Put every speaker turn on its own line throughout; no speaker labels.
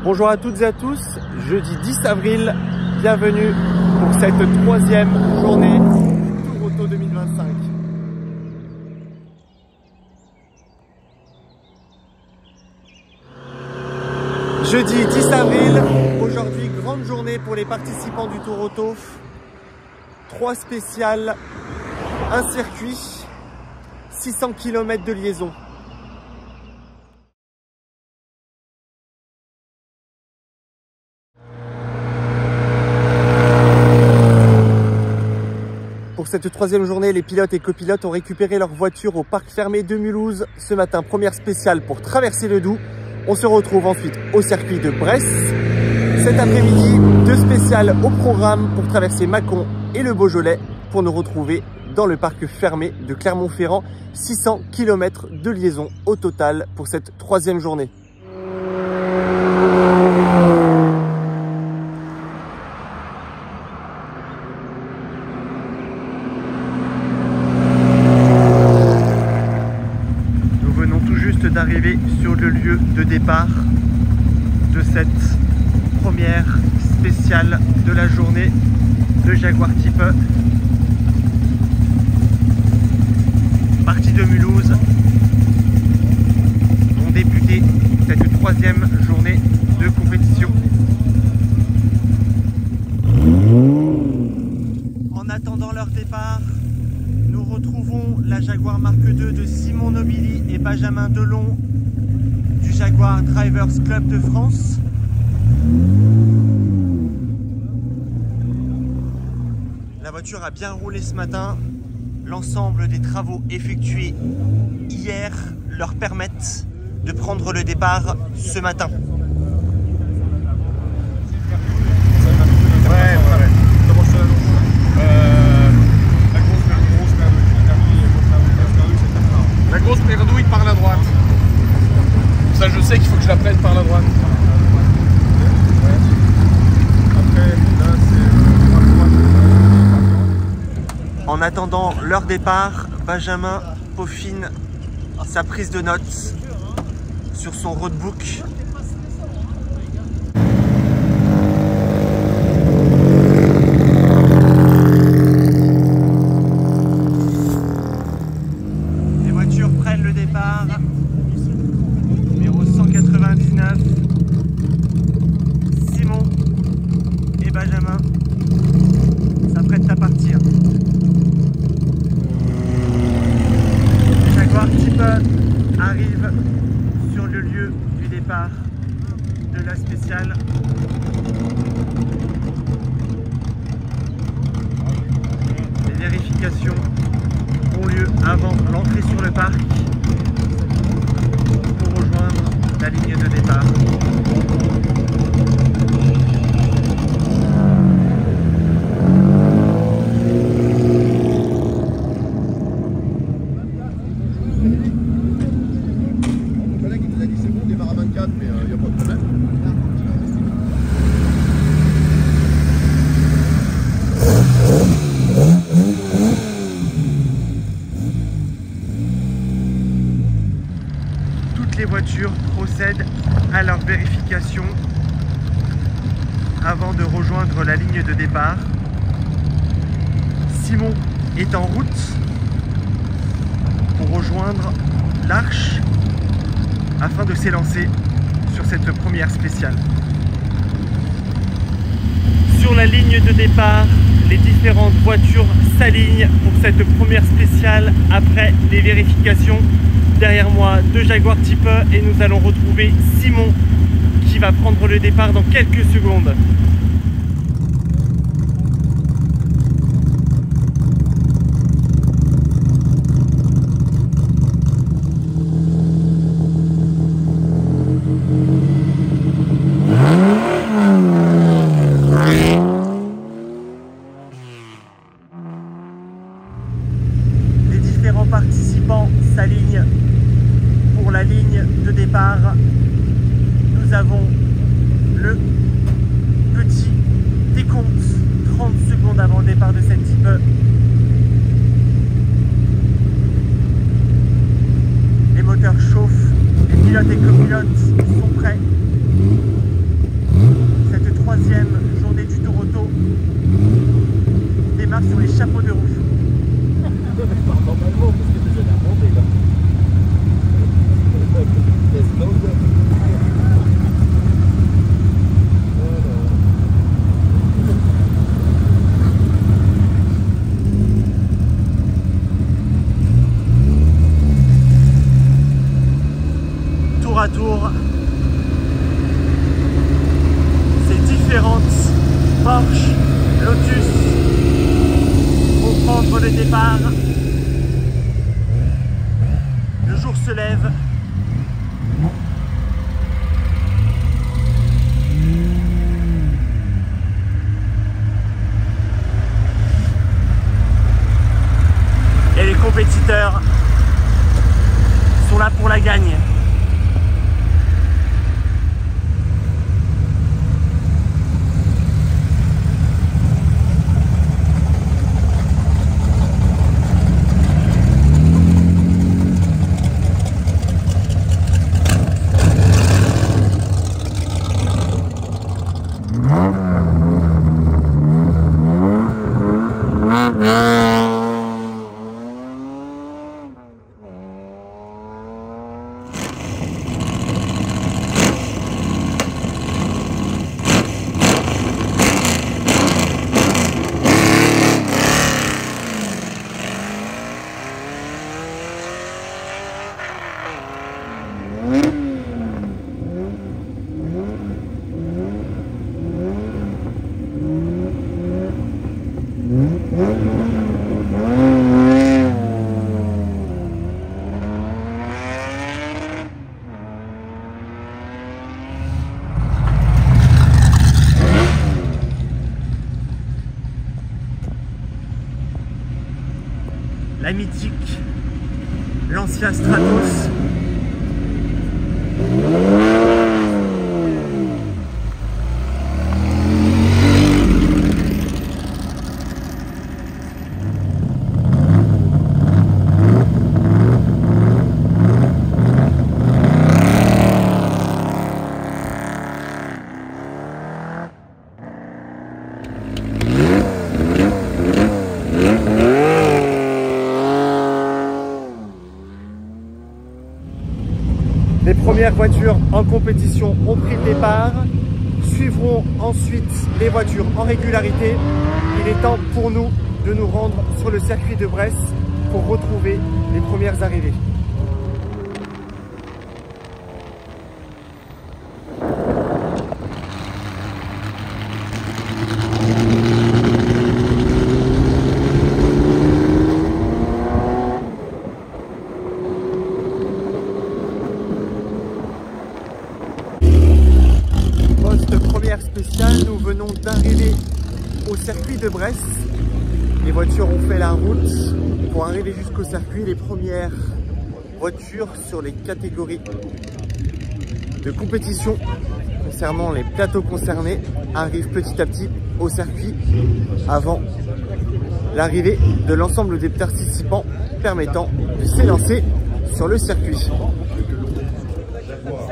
Bonjour à toutes et à tous, jeudi 10 avril, bienvenue pour cette troisième journée du Tour Auto 2025. Jeudi 10 avril, aujourd'hui grande journée pour les participants du Tour Auto. 3 spéciales, un circuit, 600 km de liaison. Pour cette troisième journée, les pilotes et copilotes ont récupéré leur voiture au parc fermé de Mulhouse. Ce matin, première spéciale pour traverser le Doubs. On se retrouve ensuite au circuit de Bresse. Cet après-midi, 2 spéciales au programme pour traverser Mâcon et le Beaujolais pour nous retrouver dans le parc fermé de Clermont-Ferrand. 600 km de liaison au total pour cette troisième journée. D'arriver sur le lieu de départ de cette première spéciale de la journée de Jaguar Type E. Parti de Mulhouse ont débuté cette troisième journée de compétition. En attendant leur départ, nous retrouvons la Jaguar Mark II de Simon Nobili et Benjamin Delon du Jaguar Drivers Club de France. La voiture a bien roulé ce matin. L'ensemble des travaux effectués hier leur permettent de prendre le départ ce matin.
La grosse merdouille par la droite. Ça, je sais qu'il faut que je la prenne par la droite. Après, là, c'est...
En attendant leur départ, Benjamin peaufine sa prise de notes sur son roadbook. Numéro 199, Simon et Benjamin s'apprêtent à partir. Les Jaguar Type E arrivent sur le lieu du départ de la spéciale. Les vérifications ont lieu avant l'entrée sur le parc. La ligne de départ.
Le collègue il nous a dit c'est bon, on démarre à 24, mais il n'y a pas de problème.
Les voitures procèdent à leur vérification avant de rejoindre la ligne de départ. Simon est en route pour rejoindre l'Arche afin de s'élancer sur cette première spéciale. Sur la ligne de départ, les différentes voitures s'alignent pour cette première spéciale après les vérifications. Derrière moi, 2 Jaguar Type E et nous allons retrouver Simon qui va prendre le départ dans quelques secondes. Les différents participants s'alignent pour la ligne de départ. Nous avons le petit décompte 30 secondes avant le départ de cette Type E. Les moteurs chauffent, les pilotes et copilotes sont prêts. Porsche, Lotus pour prendre le départ. Le jour se lève. Et les compétiteurs sont là pour la gagne. La mythique Lancia Stratos. Les premières voitures en compétition ont pris le départ. Suivront ensuite les voitures en régularité. Il est temps pour nous de nous rendre sur le circuit de Bresse pour retrouver les premières arrivées. Spécial, nous venons d'arriver au circuit de Bresse. Les voitures ont fait la route pour arriver jusqu'au circuit. Les premières voitures sur les catégories de compétition concernant les plateaux concernés arrivent petit à petit au circuit avant l'arrivée de l'ensemble des participants permettant de s'élancer sur le circuit.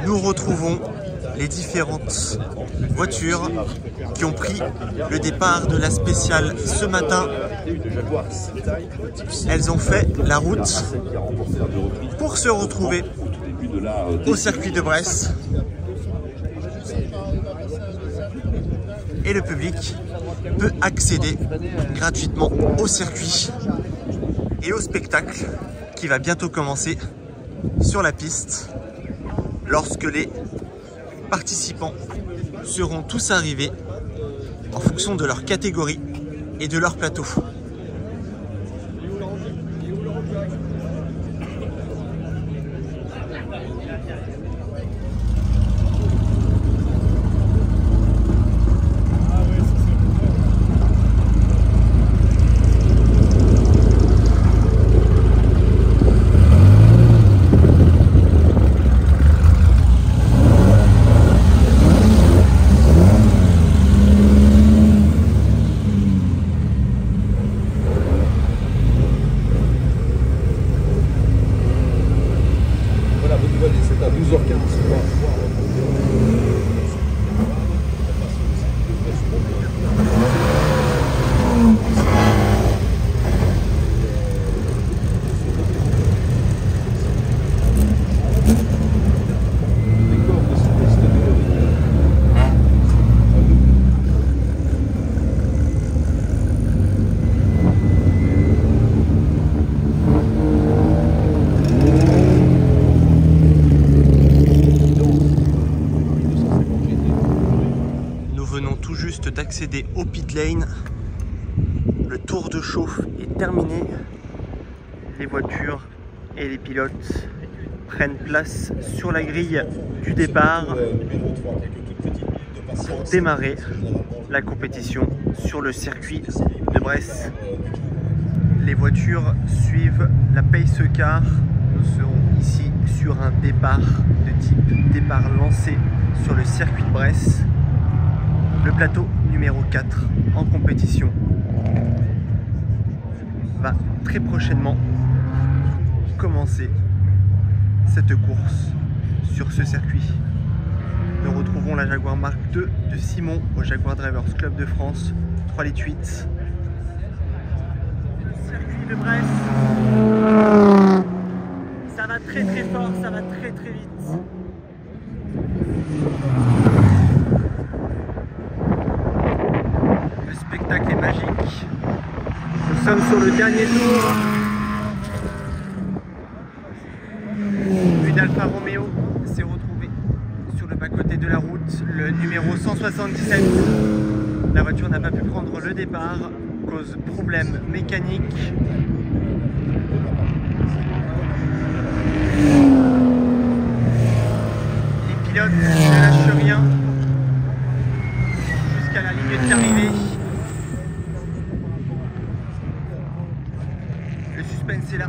Nous retrouvons les différentes voitures qui ont pris le départ de la spéciale ce matin. Elles ont fait la route pour se retrouver au circuit de Bresse. Et le public peut accéder gratuitement au circuit et au spectacle qui va bientôt commencer sur la piste lorsque les participants seront tous arrivés en fonction de leur catégorie et de leur plateau. juste d'accéder au pit lane. Le tour de chauffe est terminé. Les voitures et les pilotes prennent place sur la grille du départ pour démarrer la compétition sur le circuit de Bresse. Les voitures suivent la pace car. Nous serons ici sur un départ de type départ lancé sur le circuit de Bresse. Le plateau numéro 4 en compétition va très prochainement commencer cette course sur ce circuit. Nous retrouvons la Jaguar Mark II de Simon au Jaguar Drivers Club de France, 3,8 litres. Circuit de Bresse. Ça va très très fort, ça va très très vite. Le spectacle est magique. Nous sommes sur le dernier tour. Une Alfa Romeo s'est retrouvée sur le bas-côté de la route, le numéro 177. La voiture n'a pas pu prendre le départ, cause problème mécanique. Les pilotes ne lâchent rien jusqu'à la ligne d'arrivée. Le suspense est là.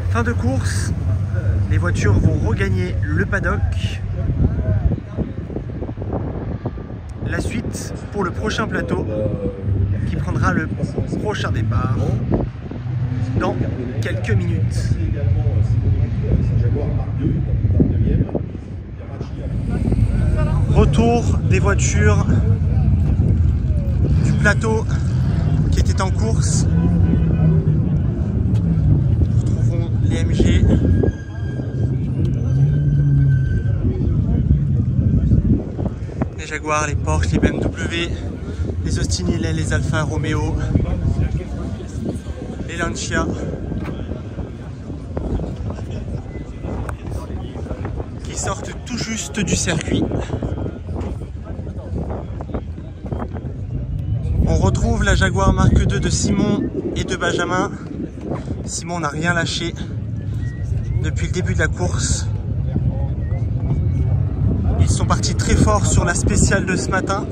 Fin de course, les voitures vont regagner le paddock. La suite pour le prochain plateau qui prendra le prochain départ dans quelques minutes. Retour des voitures du plateau qui était en course. Nous retrouvons les MG. Les Jaguars, les Porsche, les BMW, les Austin Hill, les Alfa Romeo, les Lancia qui sortent tout juste du circuit. On retrouve la Jaguar Mark II de Simon et de Benjamin. Simon n'a rien lâché depuis le début de la course. Ils sont partis très fort sur la spéciale de ce matin.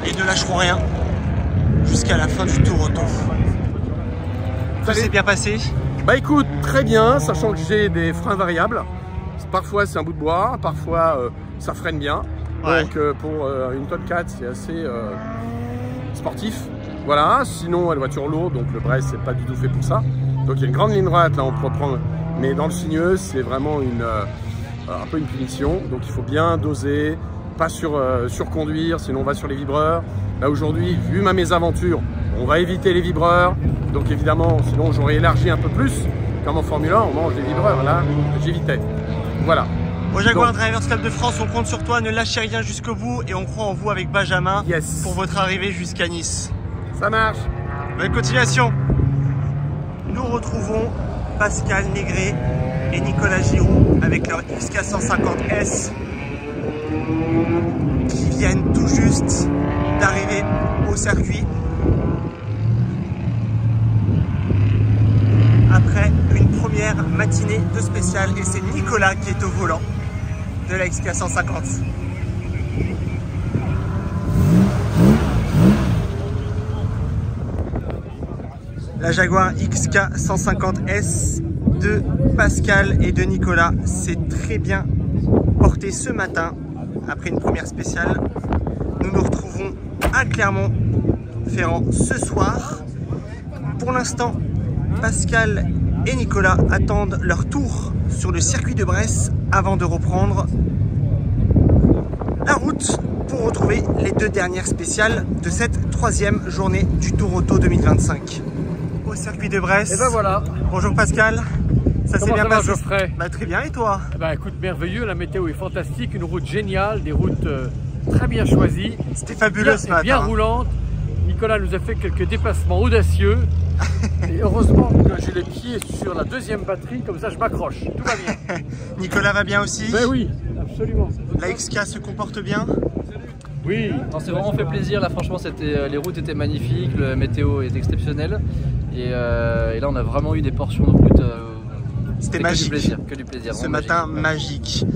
Et ne lâcheront rien jusqu'à la fin du tour auto. Ça s'est bien passé?
Bah écoute, très bien, sachant que j'ai des freins variables. Parfois c'est un bout de bois, parfois ça freine bien.
Ouais.
Donc pour une Top 4 c'est assez sportif. Voilà, sinon la voiture lourde, donc le Bresse c'est pas du tout fait pour ça. Donc il y a une grande ligne droite là on peut prendre, mais dans le sinueux c'est vraiment un peu une punition. Donc il faut bien doser, pas surconduire, sinon on va sur les vibreurs. Là aujourd'hui, vu ma mésaventure, on va éviter les vibreurs. Donc évidemment, sinon j'aurais élargi un peu plus. Comme en Formule 1, on mange des vibreurs, là j'évitais. Voilà.
Au Jaguar Drivers Club de France, on compte sur toi, ne lâchez rien jusqu'au bout et on croit en vous avec Benjamin pour votre arrivée jusqu'à Nice.
Ça marche.
Bonne continuation. Nous retrouvons Pascal Négré et Nicolas Giroud avec leur XK150S qui viennent tout juste d'arriver au circuit après une première matinée de spécial et c'est Nicolas qui est au volant de la XK150. La Jaguar XK150S de Pascal et de Nicolas s'est très bien portée ce matin après une première spéciale. Nous nous retrouvons à Clermont-Ferrand ce soir. Pour l'instant, Pascal et Nicolas attendent leur tour sur le circuit de Bresse avant de reprendre la route pour retrouver les deux dernières spéciales de cette troisième journée du Tour Auto 2025. Au circuit de Bresse.
Et ben voilà.
Bonjour Pascal. Ça s'est bien passé?
Geoffrey?
Bah, très bien, et toi?
Bah écoute, merveilleux, la météo est fantastique, une route géniale, des routes très bien choisies.
C'était fabuleux ce matin.
Bien roulante. Nicolas nous a fait quelques déplacements audacieux. Et heureusement que j'ai les pieds sur la deuxième batterie, comme ça je m'accroche. Tout va bien.
Nicolas va bien aussi?
Ben oui, absolument.
La XK se comporte bien?
Oui.
C'est vraiment fait plaisir. Là, franchement, les routes étaient magnifiques, le météo est exceptionnel. Et là, on a vraiment eu des portions de route.
C'était magique.
Que du plaisir.
Ce matin, magique.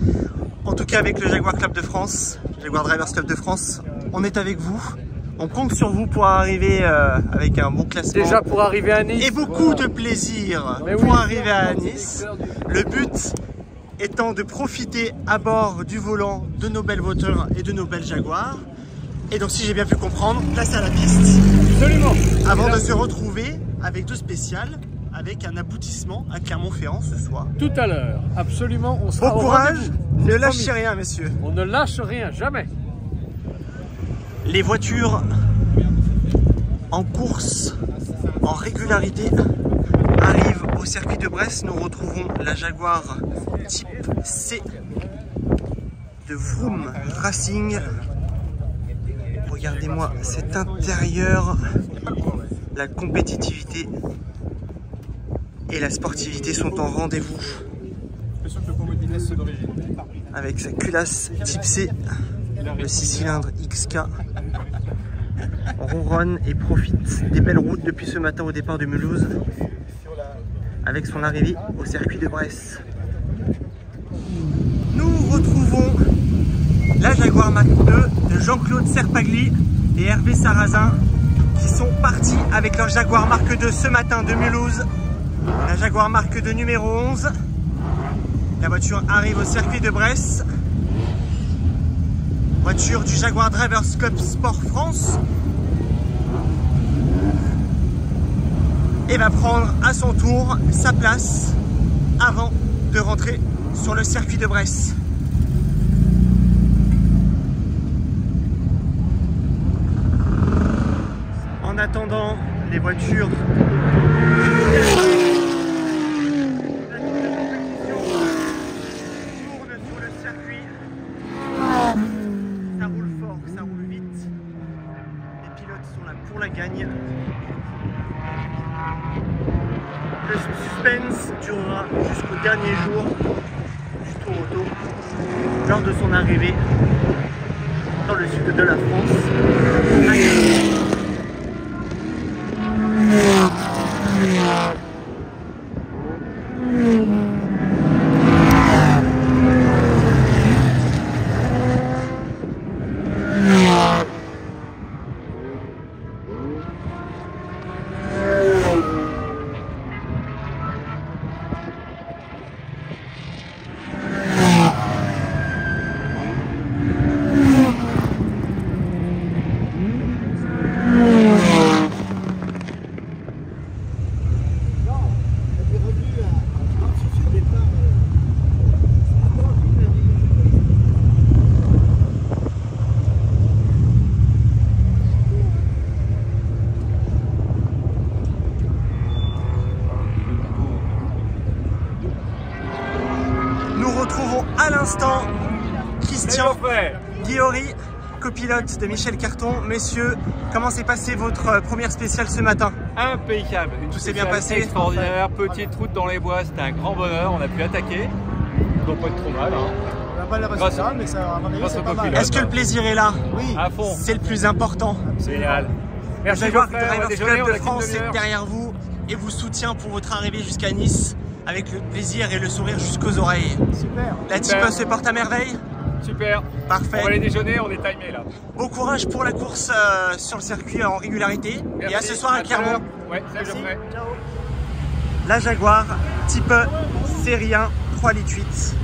En tout cas, avec le Jaguar Club de France, Jaguar Drivers Club de France, on est avec vous. On compte sur vous pour arriver avec un bon classement.
Déjà pour arriver à Nice.
Et beaucoup de plaisir pour arriver à Nice. Le but étant de profiter à bord du volant de nos belles voitures et de nos belles Jaguars. Et donc, si j'ai bien pu comprendre, place à la piste.
Absolument.
Avant de se retrouver avec deux spéciales, avec un aboutissement à Clermont-Ferrand ce soir.
Tout à l'heure, absolument. On sera
Bon courage, ne lâchez rien, messieurs.
On ne lâche rien, jamais.
Les voitures en course, en régularité, arrivent au circuit de Brest. Nous retrouvons la Jaguar type C de Vroom Racing. Regardez-moi cet intérieur, la compétitivité et la sportivité sont en rendez-vous. Avec sa culasse type C, le 6 cylindres XK, on ronronne et profite des belles routes depuis ce matin au départ de Mulhouse, avec son arrivée au circuit de Brest. Nous retrouvons la Jaguar Mark II de Jean-Claude Serpagli et Hervé Sarrazin qui sont partis avec leur Jaguar Mark II ce matin de Mulhouse. La Jaguar Mark II numéro 11. La voiture arrive au circuit de Brest. Voiture du Jaguar Drivers Club Sport France. Et va prendre à son tour sa place avant de rentrer sur le circuit de Brest. En attendant, les voitures gagne. Le suspense durera jusqu'au dernier jour du Tour Auto lors de son arrivée dans le sud de la France. À l'instant, Christian Guiori, copilote de Michel Carton. Messieurs, comment s'est passée votre première spéciale ce matin?
Impeccable.
Tout s'est bien passé?
Extraordinaire, petite route dans les bois, c'était un grand bonheur, on a pu attaquer. Ça doit pas être trop mal. Hein.
On n'a pas le résultat, mais ça, à mon avis, c'est pas mal.
Est-ce que le plaisir est là?
Oui.
À fond.
C'est le plus important.
Génial.
Merci Jaguar Drivers Club de France est derrière vous et vous soutient pour votre arrivée jusqu'à Nice avec le plaisir et le sourire jusqu'aux oreilles.
Super.
La type se porte à merveille?
Super.
Parfait.
On va aller déjeuner, on est timé là.
Bon courage pour la course sur le circuit en régularité.
Merci.
Et à ce soir à Clermont.
Ouais, salut après.
Ciao.
La Jaguar type série 1 3,8 litres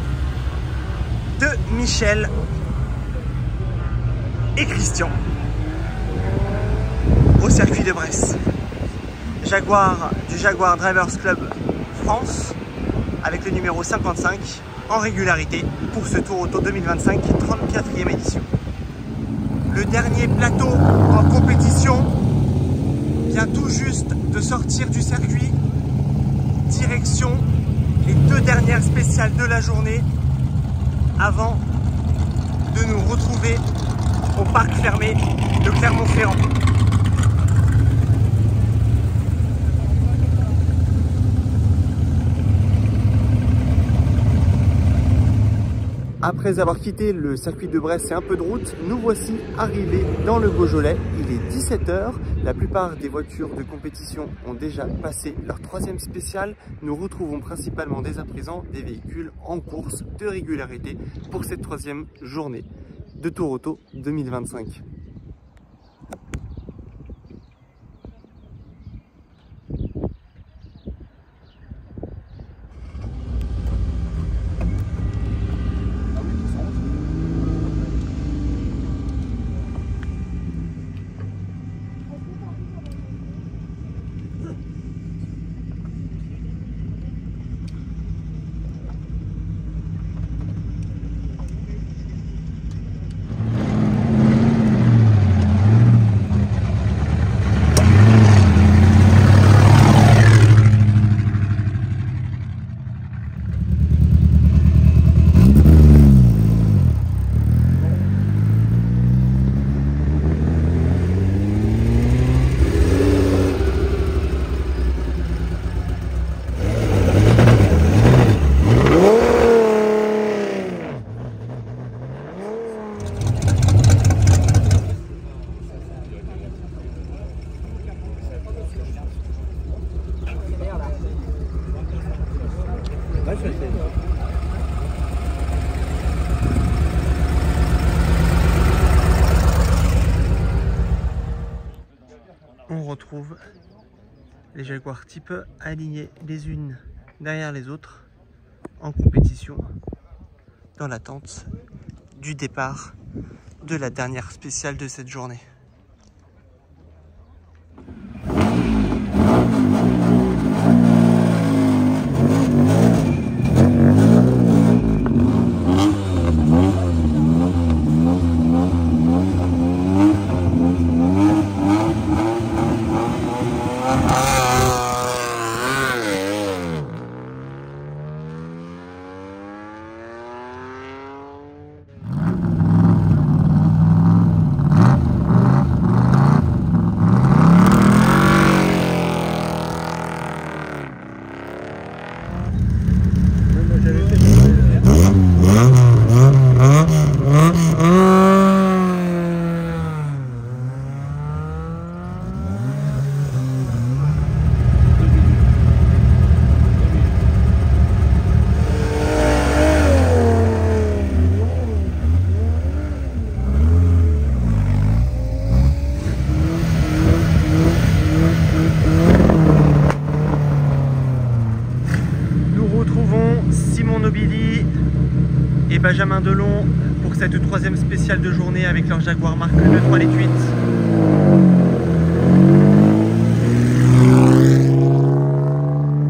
de Michel et Christian au circuit de Brest. Jaguar du Jaguar Drivers Club France avec le numéro 55 en régularité pour ce Tour Auto 2025 34e édition. Le dernier plateau en compétition vient tout juste de sortir du circuit, direction les deux dernières spéciales de la journée avant de nous retrouver au parc fermé de Clermont-Ferrand. Après avoir quitté le circuit de Brest et un peu de route, nous voici arrivés dans le Beaujolais. Il est 17 h. La plupart des voitures de compétition ont déjà passé leur troisième spéciale. Nous retrouvons principalement dès à présent des véhicules en course de régularité pour cette troisième journée de Tour Auto 2025. On retrouve les Jaguar Type alignés les unes derrière les autres en compétition dans l'attente du départ de la dernière spéciale de cette journée. Et Benjamin Delon pour cette troisième spéciale de journée avec leur Jaguar marque 938.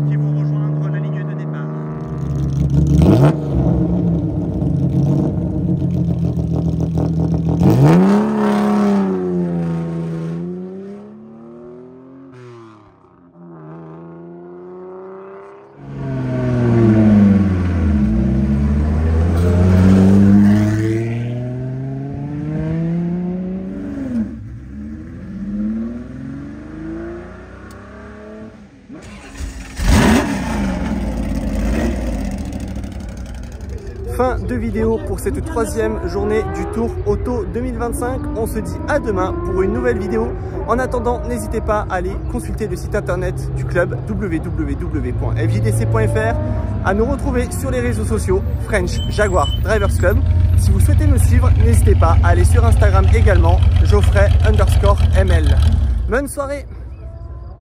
Qui vont rejoindre la ligne de départ. Fin de vidéo pour cette troisième journée du Tour Auto 2025. On se dit à demain pour une nouvelle vidéo. En attendant, n'hésitez pas à aller consulter le site internet du club www.fjdc.fr, à nous retrouver sur les réseaux sociaux French Jaguar Drivers Club. Si vous souhaitez me suivre, n'hésitez pas à aller sur Instagram également, Geoffrey_ML. Bonne soirée.